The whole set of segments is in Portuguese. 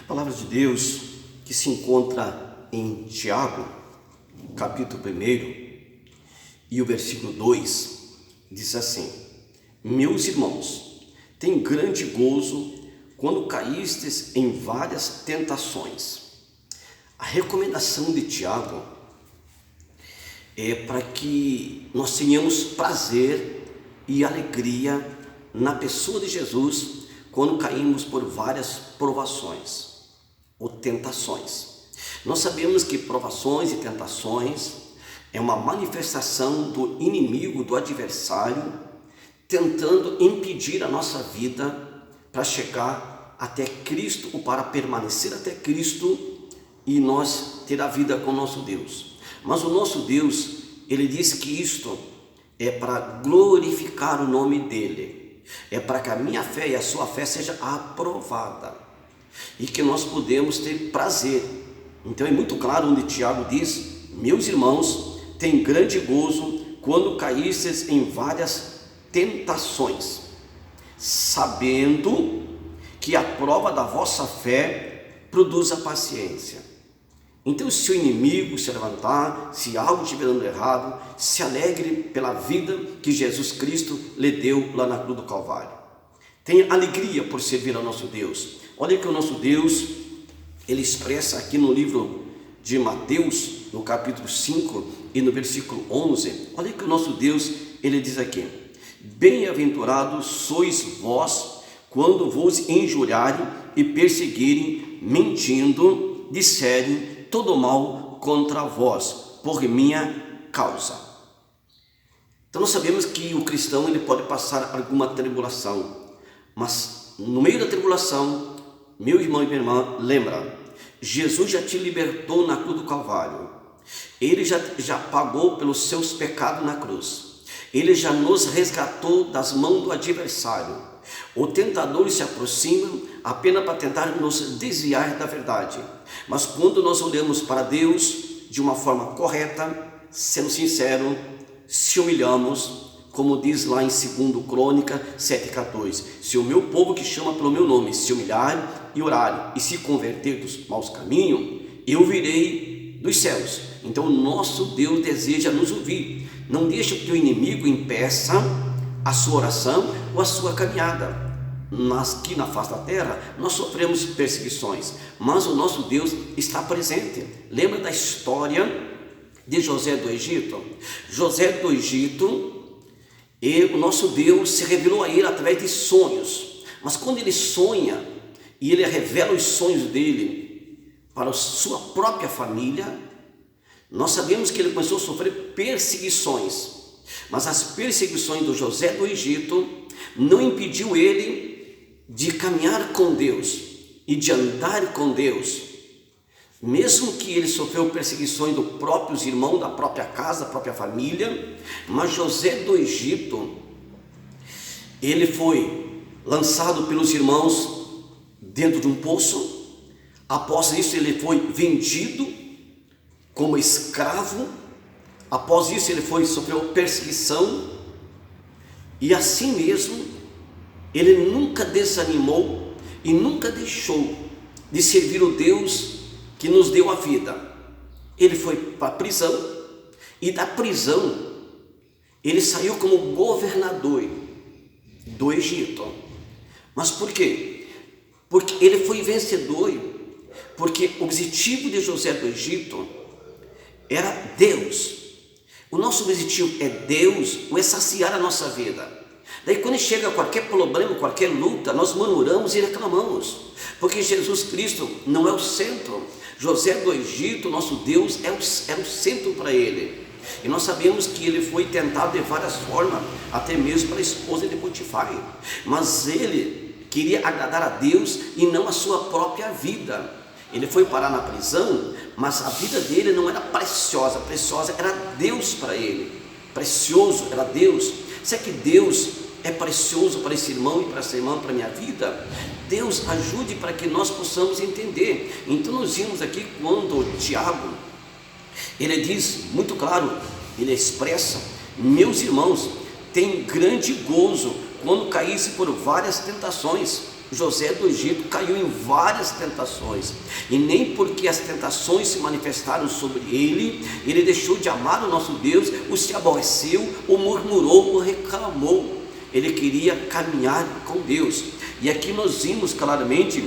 A palavra de Deus que se encontra em Tiago, capítulo 1, e o versículo 2, diz assim: Meus irmãos, tem grande gozo quando caístes em várias tentações. A recomendação de Tiago é para que nós tenhamos prazer e alegria na pessoa de Jesus quando caímos por várias provações ou tentações. Nós sabemos que provações e tentações é uma manifestação do inimigo, do adversário, tentando impedir a nossa vida para chegar até Cristo ou para permanecer até Cristo e nós ter a vida com o nosso Deus. Mas o nosso Deus, ele diz que isto é para glorificar o nome dele, é para que a minha fé e a sua fé seja aprovada e que nós podemos ter prazer. Então é muito claro onde Tiago diz: meus irmãos, tem grande gozo quando caístes em várias tentações, sabendo que a prova da vossa fé produz a paciência. Então, se o inimigo se levantar, se algo estiver dando errado, se alegre pela vida que Jesus Cristo lhe deu lá na cruz do Calvário. Tenha alegria por servir ao nosso Deus. Olha que o nosso Deus, ele expressa aqui no livro de Mateus, no capítulo 5 e no versículo 11, olha que o nosso Deus, ele diz aqui: Bem-aventurados sois vós quando vos injuriarem e perseguirem, mentindo, disserem todo mal contra vós, por minha causa. Então nós sabemos que o cristão ele pode passar alguma tribulação, mas no meio da tribulação, meu irmão e minha irmã, lembra, Jesus já te libertou na cruz do Calvário. Ele já pagou pelos seus pecados na cruz. Ele já nos resgatou das mãos do adversário. O tentador se aproxima apenas para tentar nos desviar da verdade. Mas quando nós olhamos para Deus de uma forma correta, sendo sincero, se humilhamos, como diz lá em 2 Crônica 7,14: Se o meu povo que chama pelo meu nome se humilhar e orar e se converter dos maus caminhos, eu virei dos céus. Então o nosso Deus deseja nos ouvir. Não deixa que o inimigo impeça a sua oração ou a sua caminhada. Aqui na face da terra nós sofremos perseguições, mas o nosso Deus está presente. Lembra da história de José do Egito? José do Egito, e o nosso Deus se revelou a ele através de sonhos. Mas quando ele sonha e ele revela os sonhos dele para a sua própria família, nós sabemos que ele começou a sofrer perseguições. Mas as perseguições do José do Egito não impediu ele de caminhar com Deus e de andar com Deus. Mesmo que ele sofreu perseguições dos próprios irmãos, da própria casa, da própria família, mas José do Egito, ele foi lançado pelos irmãos dentro de um poço. Após isso ele foi vendido como escravo. Após isso ele sofreu perseguição, e assim mesmo ele nunca desanimou e nunca deixou de servir o Deus que nos deu a vida. Ele foi para a prisão, e da prisão ele saiu como governador do Egito. Mas por quê? Porque ele foi vencedor, porque o objetivo de José do Egito era Deus. O nosso objetivo é Deus, ou é saciar a nossa vida. Daí quando chega qualquer problema, qualquer luta, nós murmuramos e reclamamos, porque Jesus Cristo não é o centro. José do Egito, nosso Deus, era o centro para ele. E nós sabemos que ele foi tentado de várias formas, até mesmo para a esposa de Potifar. Mas ele queria agradar a Deus e não a sua própria vida. Ele foi parar na prisão, mas a vida dele não era preciosa. Preciosa era Deus para ele. Precioso era Deus. Será que Deus é precioso para esse irmão e para essa irmã, para a minha vida? Deus ajude para que nós possamos entender. Então nós vimos aqui quando Tiago, ele diz muito claro, ele expressa: meus irmãos, tem grande gozo quando caísse por várias tentações. José do Egito caiu em várias tentações, e nem porque as tentações se manifestaram sobre ele deixou de amar o nosso Deus, ou se aborreceu, ou murmurou, ou reclamou. Ele queria caminhar com Deus. E aqui nós vimos claramente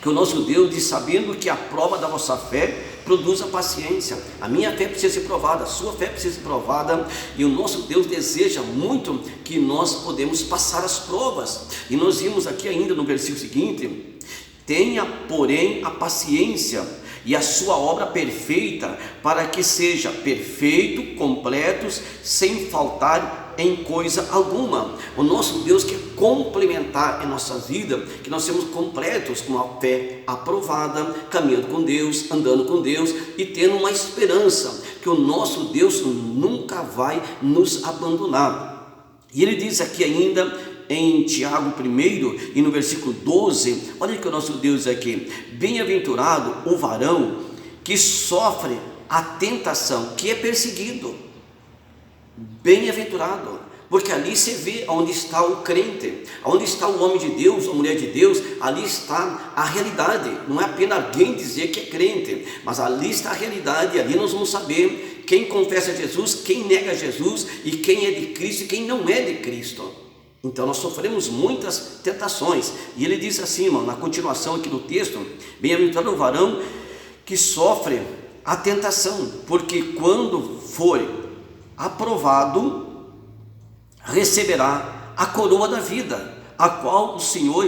que o nosso Deus diz: sabendo que a prova da vossa fé produz a paciência. A minha fé precisa ser provada, a sua fé precisa ser provada, e o nosso Deus deseja muito que nós podemos passar as provas. E nós vimos aqui ainda no versículo seguinte: tenha porém a paciência e a sua obra perfeita, para que seja perfeito, completos, sem faltar em coisa alguma. O nosso Deus quer complementar em nossa vida, que nós sejamos completos, com a fé aprovada, caminhando com Deus, andando com Deus e tendo uma esperança que o nosso Deus nunca vai nos abandonar. E ele diz aqui ainda em Tiago 1 e no versículo 12, olha que o nosso Deus aqui: bem-aventurado o varão que sofre a tentação, que é perseguido. Bem-aventurado, porque ali você vê onde está o crente, onde está o homem de Deus, a mulher de Deus. Ali está a realidade. Não é apenas alguém dizer que é crente, mas ali está a realidade. Ali nós vamos saber quem confessa Jesus, quem nega Jesus, e quem é de Cristo e quem não é de Cristo. Então nós sofremos muitas tentações, e ele diz assim, irmão, na continuação aqui do texto: bem-aventurado o varão que sofre a tentação, porque quando for aprovado, receberá a coroa da vida, a qual o Senhor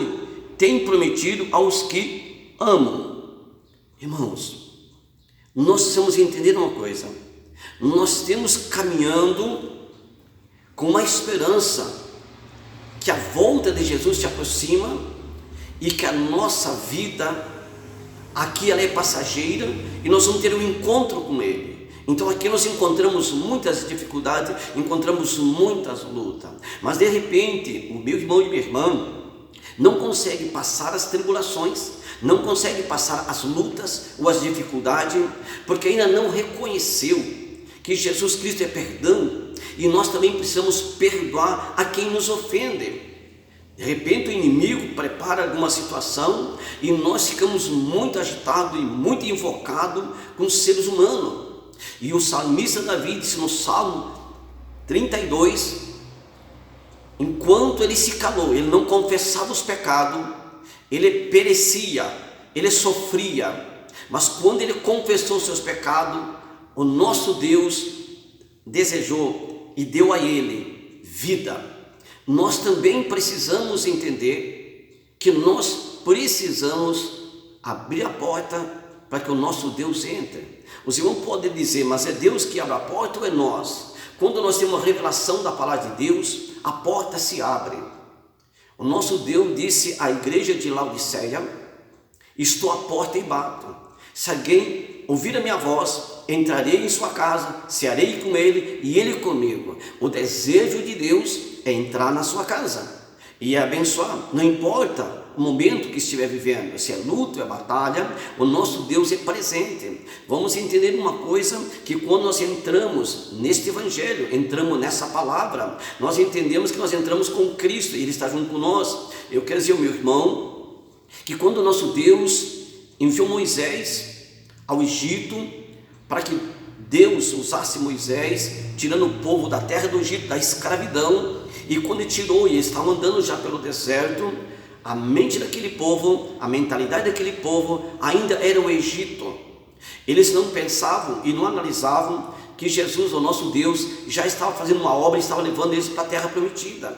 tem prometido aos que amam. Irmãos, nós precisamos entender uma coisa: nós temos caminhando com uma esperança que a volta de Jesus se aproxima, e que a nossa vida aqui ela é passageira, e nós vamos ter um encontro com Ele. Então aqui nós encontramos muitas dificuldades, encontramos muitas lutas, mas de repente o meu irmão e minha irmã não consegue passar as tribulações, não consegue passar as lutas ou as dificuldades, porque ainda não reconheceu que Jesus Cristo é perdão, e nós também precisamos perdoar a quem nos ofende. De repente o inimigo prepara alguma situação e nós ficamos muito agitados e muito invocados com os seres humanos. E o salmista Davi disse no Salmo 32, enquanto ele se calou, ele não confessava os pecados, ele perecia, ele sofria. Mas quando ele confessou seus pecados, o nosso Deus desejou e deu a ele vida. Nós também precisamos entender que nós precisamos abrir a porta para que o nosso Deus entre. Os irmãos podem dizer: mas é Deus que abre a porta ou é nós? Quando nós temos a revelação da palavra de Deus, a porta se abre. O nosso Deus disse à igreja de Laodiceia: estou à porta e bato. Se alguém ouvir a minha voz, entrarei em sua casa, cearei com ele e ele comigo. O desejo de Deus é entrar na sua casa e abençoar. Não importa o momento que estiver vivendo, se é luto, é batalha, o nosso Deus é presente. Vamos entender uma coisa, que quando nós entramos neste evangelho, entramos nessa palavra, nós entendemos que nós entramos com Cristo, e Ele está junto com nós. Eu quero dizer, meu irmão, que quando o nosso Deus enviou Moisés ao Egito, para que Deus usasse Moisés, tirando o povo da terra do Egito, da escravidão, e quando ele tirou, e eles estavam andando já pelo deserto, a mente daquele povo, a mentalidade daquele povo ainda era o Egito. Eles não pensavam e não analisavam que Jesus, o nosso Deus, já estava fazendo uma obra e estava levando eles para a terra prometida.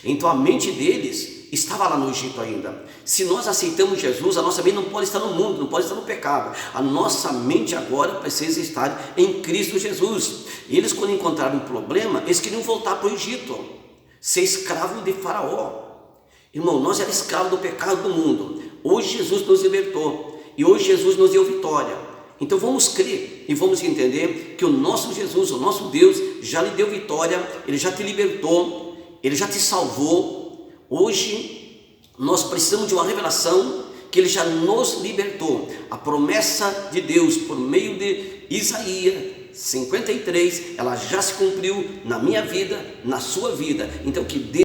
Então a mente deles estava lá no Egito ainda. Se nós aceitamos Jesus, a nossa mente não pode estar no mundo, não pode estar no pecado. A nossa mente agora precisa estar em Cristo Jesus. E eles, quando encontraram um problema, eles queriam voltar para o Egito, ser escravo de Faraó. Irmão, nós éramos escravos do pecado do mundo. Hoje Jesus nos libertou, e hoje Jesus nos deu vitória. Então vamos crer e vamos entender que o nosso Jesus, o nosso Deus, já lhe deu vitória. Ele já te libertou, Ele já te salvou. Hoje nós precisamos de uma revelação que Ele já nos libertou. A promessa de Deus por meio de Isaías 53, ela já se cumpriu na minha vida, na sua vida. Então que Deus